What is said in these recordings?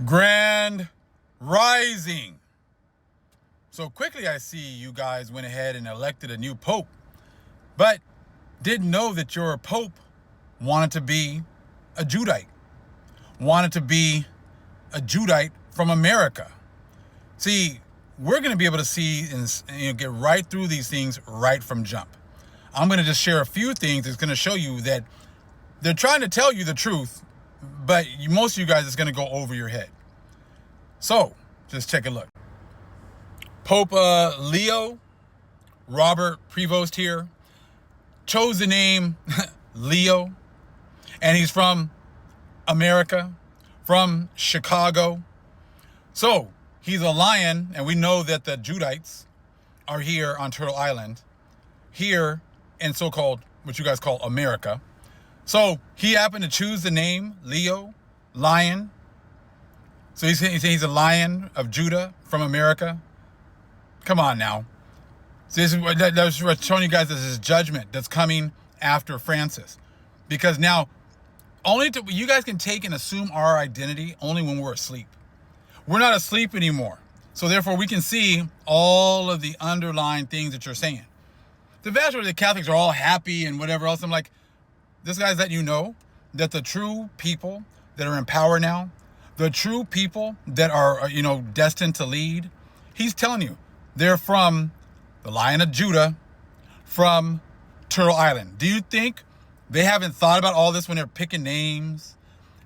Grand Rising. So quickly I see you guys went ahead and elected a new pope, but didn't know that your pope wanted to be a Judite, wanted to be a Judite from America. See, we're going to be able to see and get right through these things right from jump. I'm going to just share a few things that's going to show you that they're trying to tell you the truth, but most of you guys is going to go over your head. So just take a look. Pope Leo Robert Prevost here chose the name Leo, and he's from America, from Chicago. So he's a lion, and we know that the Judites are here on Turtle Island, here in so-called, what you guys call America. So he happened to choose the name Leo, lion. So he's a lion of Judah from America. Come on now. So that's showing you guys this is judgment that's coming after Francis. Because now, you guys can take and assume our identity only when we're asleep. We're not asleep anymore. So therefore we can see all of the underlying things that you're saying. The vast majority of the Catholics are all happy and whatever else. I'm like, this guy's letting you know that the true people that are in power now, the true people that are, destined to lead, he's telling you they're from the Lion of Judah, from Turtle Island. Do you think they haven't thought about all this when they're picking names,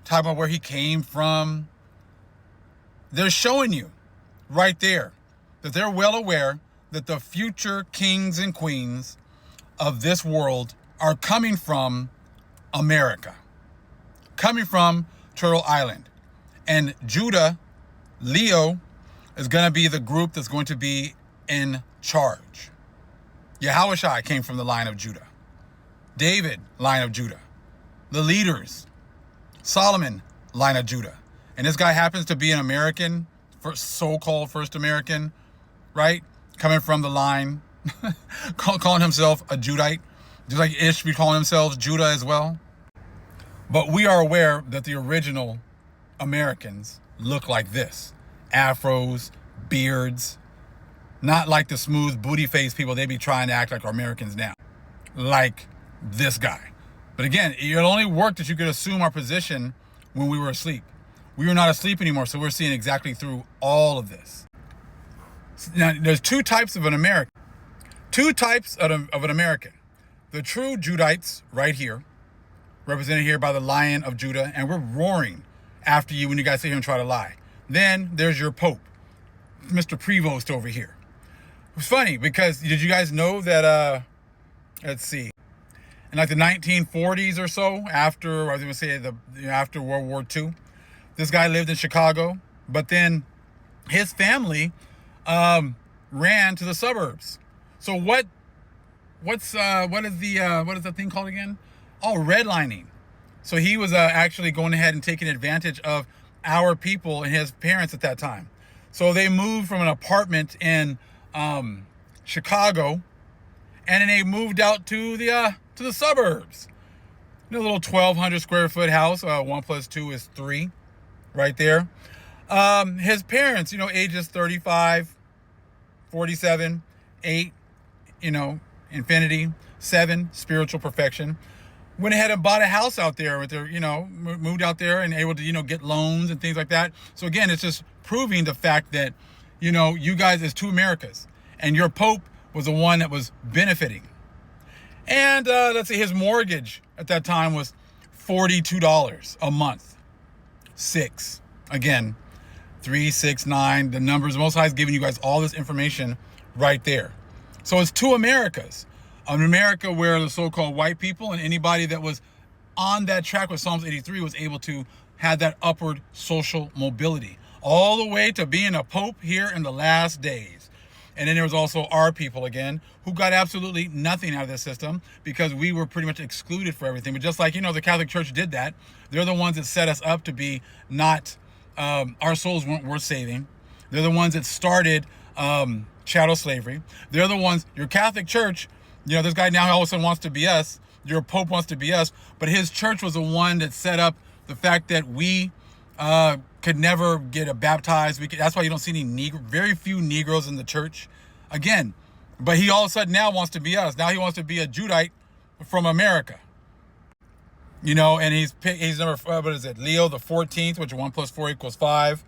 talking about where he came from? They're showing you right there that they're well aware that the future kings and queens of this world are coming from America, coming from Turtle Island. And Judah, Leo, is going to be the group that's going to be in charge. Yahushua came from the line of Judah. David, line of Judah. The leaders, Solomon, line of Judah. And this guy happens to be an American, so-called first American, right? Coming from the line, calling himself a Judite. Just like Ish be calling themselves Judah as well. But we are aware that the original Americans look like this. Afros, beards. Not like the smooth booty-faced people they be trying to act like are Americans now. Like this guy. But again, it only worked that you could assume our position when we were asleep. We were not asleep anymore, so we're seeing exactly through all of this. Now, there's two types of an American. Two types of an American. The true Judites, right here, represented here by the Lion of Judah, and we're roaring after you when you guys sit here and try to lie. Then there's your Pope, Mr. Prevost over here. It's funny because did you guys know that, let's see, in like the 1940s or so, after World War II, this guy lived in Chicago, but then his family ran to the suburbs. So what is the thing called again? Oh, redlining. So he was actually going ahead and taking advantage of our people and his parents at that time. So they moved from an apartment in Chicago, and then they moved out to the suburbs. A little 1,200 square foot house. 1 + 2 is 3, right there. His parents, ages 35, 47, 8, infinity, 7, spiritual perfection. Went ahead and bought a house out there with their, moved out there and able to, get loans and things like that. So again, it's just proving the fact that, you guys is two Americas, and your Pope was the one that was benefiting. And let's see, his mortgage at that time was $42 a month. 6, again, 3, 6, 9. The numbers, Most High is giving you guys all this information right there. So it's two Americas. An America where the so-called white people and anybody that was on that track with Psalms 83 was able to have that upward social mobility, all the way to being a pope here in the last days. And then there was also our people again, who got absolutely nothing out of this system because we were pretty much excluded for everything. But just like, the Catholic Church did that. They're the ones that set us up to be not, our souls weren't worth saving. They're the ones that started chattel slavery. They're the ones, your Catholic Church, this guy now all of a sudden wants to be us. Your Pope wants to be us. But his church was the one that set up the fact that we could never get baptized. That's why you don't see any very few Negroes in the church. Again, but he all of a sudden now wants to be us. Now he wants to be a Judite from America. And he's number, what is it? Leo the 14th, which 1 + 4 = 5.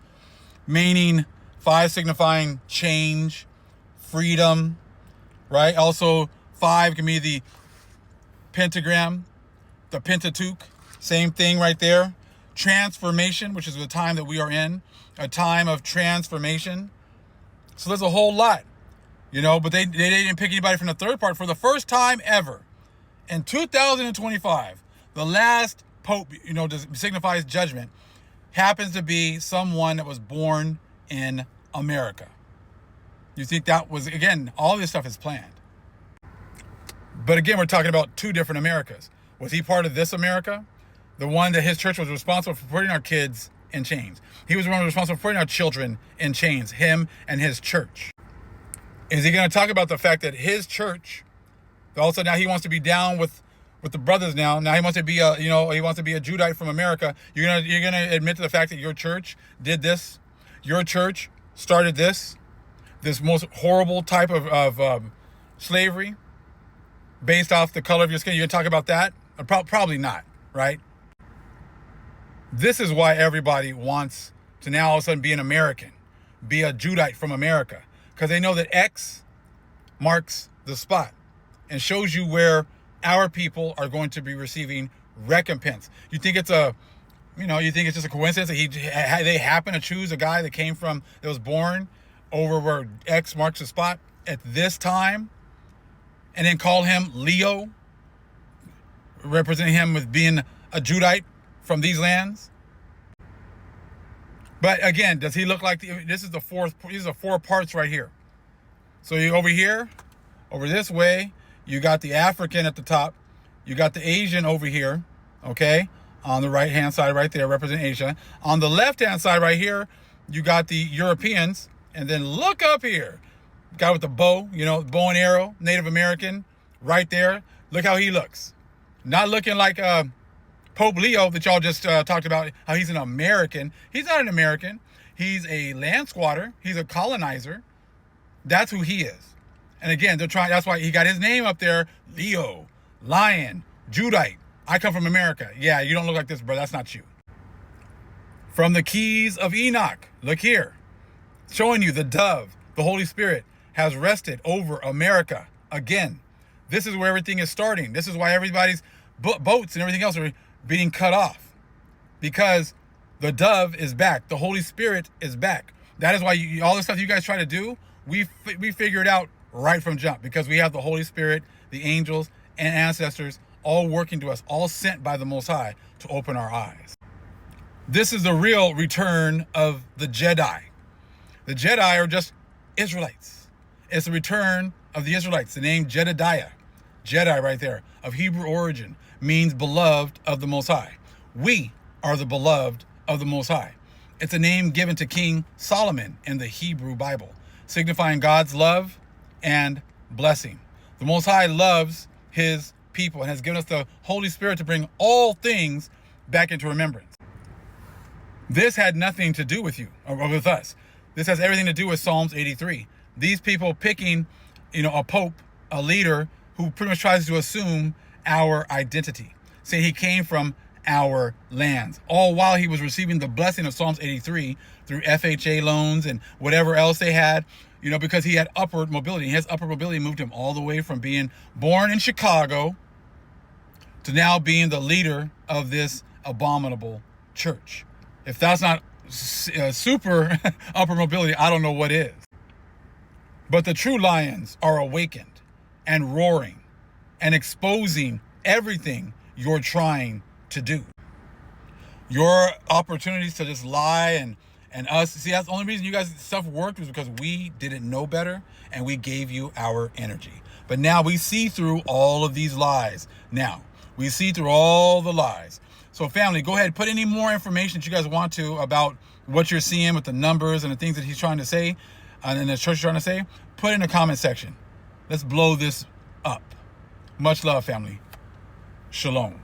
Meaning 5 signifying change, freedom, right? Also 5 can be the pentagram, the Pentateuch, same thing right there. Transformation, which is the time that we are in, a time of transformation. So there's a whole lot, but they didn't pick anybody from the third part. For the first time ever in 2025, the last pope, signifies judgment, happens to be someone that was born in America. You think that was, again, all this stuff is planned. But again, we're talking about two different Americas. Was he part of this America? The one that his church was responsible for putting our kids in chains. He was the one responsible for putting our children in chains, him and his church. Is he going to talk about the fact that his church, also now he wants to be down with the brothers now. Now he wants to be a Judite from America. You're gonna admit to the fact that your church did this. Your church started this most horrible type of slavery based off the color of your skin. You're gonna talk about that? Probably not, right? This is why everybody wants to now all of a sudden be an American, be a Judite from America, because they know that X marks the spot and shows you where our people are going to be receiving recompense. You think it's just a coincidence that they happen to choose a guy that was born over where X marks the spot at this time, and then call him Leo, representing him with being a Judite from these lands? But again, does he look like this is the fourth? These are 4 parts right here. So you over here, over this way, you got the African at the top. You got the Asian over here, okay? On the right-hand side right there, representing Asia. On the left-hand side right here, you got the Europeans. And then look up here. Guy with the bow, bow and arrow, Native American, right there. Look how he looks. Not looking like Pope Leo that y'all just talked about, how he's an American. He's not an American. He's a land squatter. He's a colonizer. That's who he is. And again, that's why he got his name up there. Leo, Lion, Judite. I come from America. Yeah, you don't look like this, bro. That's not you. From the keys of Enoch, look here. Showing you the dove, the Holy Spirit, has rested over America. Again, this is where everything is starting. This is why everybody's boats and everything else are being cut off. Because the dove is back. The Holy Spirit is back. That is why all the stuff you guys try to do, we figured out right from jump, because we have the Holy Spirit, the angels, and ancestors all working to us, all sent by the Most High to open our eyes. This is the real return of the Jedi. The Jedi are just Israelites. It's the return of the Israelites. The name Jedediah, Jedi right there, of Hebrew origin, means beloved of the Most High. We are the beloved of the Most High. It's a name given to King Solomon in the Hebrew Bible, signifying God's love and blessing. The Most High loves his people and has given us the Holy Spirit to bring all things back into remembrance. This had nothing to do with you or with us. This has everything to do with Psalms 83. These people picking, a pope, a leader who pretty much tries to assume our identity, saying he came from our lands, all while he was receiving the blessing of Psalms 83 through FHA loans and whatever else they had, because he had upward mobility. His upward mobility moved him all the way from being born in Chicago to now being the leader of this abominable church. If that's not super upper mobility, I don't know what is. But the true lions are awakened and roaring and exposing everything you're trying to do. Your opportunities to just lie and us. See, that's the only reason you guys' stuff worked was because we didn't know better and we gave you our energy. But now we see through all of these lies. Now, we see through all the lies. So family, go ahead, put any more information that you guys want to about what you're seeing with the numbers and the things that he's trying to say and the church is trying to say. Put it in the comment section. Let's blow this up. Much love, family. Shalom.